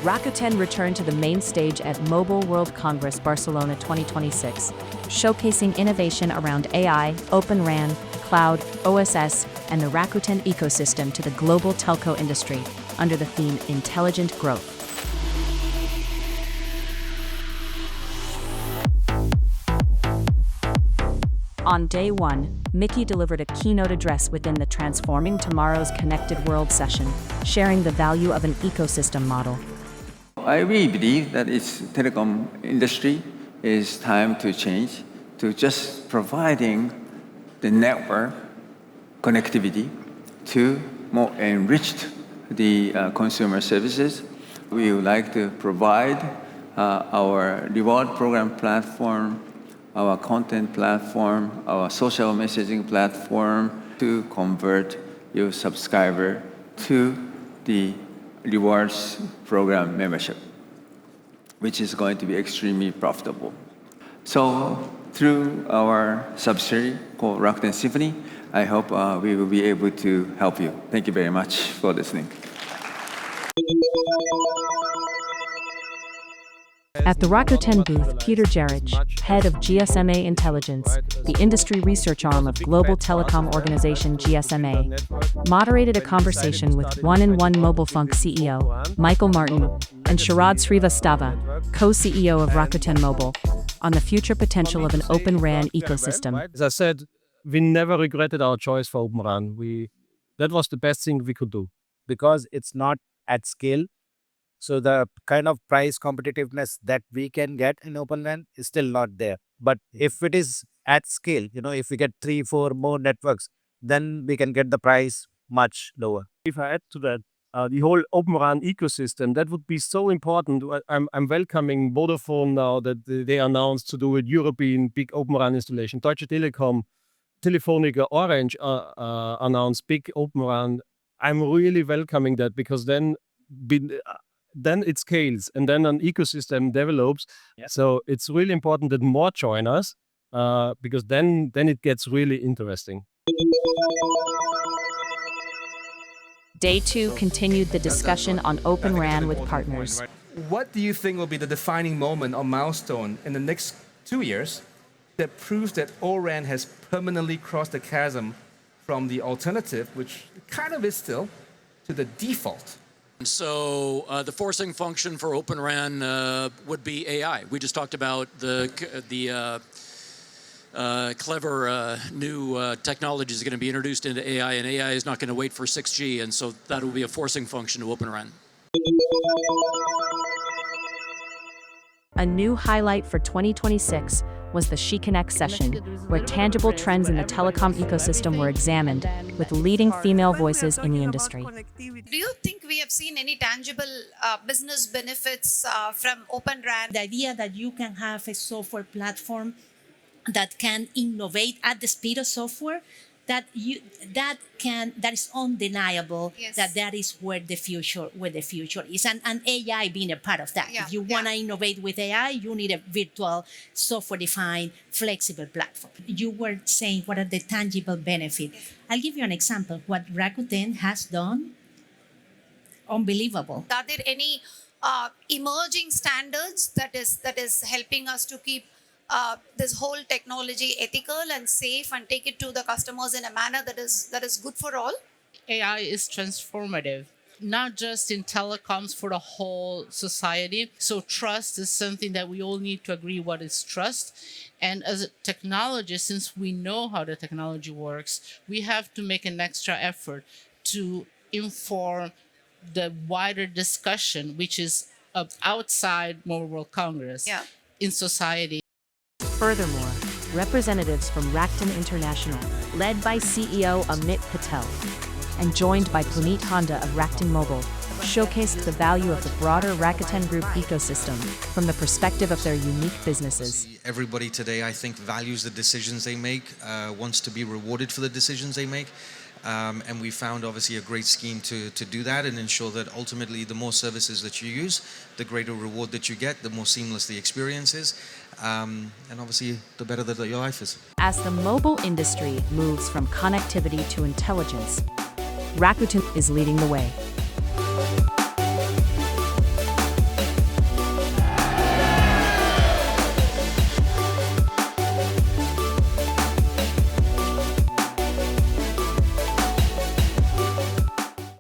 Rakuten returned to the main stage at Mobile World Congress Barcelona 2026, showcasing innovation around AI, Open RAN, cloud, OSS, and the Rakuten ecosystem to the global telco industry under the theme Intelligent Growth. On day one, Mickey delivered a keynote address within the Transforming Tomorrow's Connected World session, sharing the value of an ecosystem model. I really believe that its telecom industry is time to change to just providing the network connectivity to more enriched the consumer services. We would like to provide our reward program platform, our content platform, our social messaging platform to convert your subscriber to the rewards program membership, which is going to be extremely profitable. So through our subsidiary called Rakuten Symphony, I hope we will be able to help you. Thank you very much for listening. At the Rakuten booth, Peter Jarich, head of GSMA Intelligence, the industry research arm of global telecom organization GSMA, moderated a conversation with 1&1 Mobile Funk CEO, Michael Martin, and Sharad Srivastava, co-CEO of Rakuten Mobile, on the future potential of an Open RAN ecosystem. As I said, we never regretted our choice for Open RAN. That was the best thing we could do. Because it's not at scale. So the kind of price competitiveness that we can get in Open RAN is still not there. But if it is at scale, if we get 3-4 more networks, then we can get the price much lower. If I add to that, the whole Open RAN ecosystem, that would be so important. I'm welcoming Vodafone now that they announced to do a European big Open RAN installation. Deutsche Telekom, Telefonica, Orange announced big Open RAN. I'm really welcoming that because then it scales and then an ecosystem develops. Yeah. So it's really important that more join us because then it gets really interesting. Day 2 continued the discussion on Open RAN with partners. What do you think will be the defining moment or milestone in the next 2 years that proves that O-RAN has permanently crossed the chasm from the alternative, which kind of is still, to the default? So the forcing function for Open RAN would be AI. We just talked about the clever new technologies are going to be introduced into AI, and AI is not going to wait for 6G, and so that will be a forcing function to Open RAN. A new highlight for 2026 was the SheConnect session, where tangible trends in the telecom ecosystem were examined, with leading female voices in the industry. Do you think we have seen any tangible business benefits from Open RAN? The idea that you can have a software platform that can innovate at the speed of software, that is undeniable. Yes. that is where the future is, and AI being a part of that. Yeah. If you want to innovate with AI, you need a virtual, software-defined, flexible platform. You were saying what are the tangible benefits. Yes. I'll give you an example. What Rakuten has done, unbelievable. Are there any emerging standards that is helping us to keep this whole technology ethical and safe and take it to the customers in a manner that is good for all? AI is transformative, not just in telecoms, for the whole society. So trust is something that we all need to agree what is trust. And as a technologist, since we know how the technology works, we have to make an extra effort to inform the wider discussion, which is outside Mobile World Congress, in society. Furthermore, representatives from Rakuten International, led by CEO Amit Patel, and joined by Puneet Honda of Rakuten Mobile, showcased the value of the broader Rakuten Group ecosystem from the perspective of their unique businesses. Everybody today, I think, values the decisions they make, wants to be rewarded for the decisions they make. And we found obviously a great scheme to do that and ensure that ultimately the more services that you use, the greater reward that you get, the more seamless the experience is, and obviously the better that your life is. As the mobile industry moves from connectivity to intelligence, Rakuten is leading the way.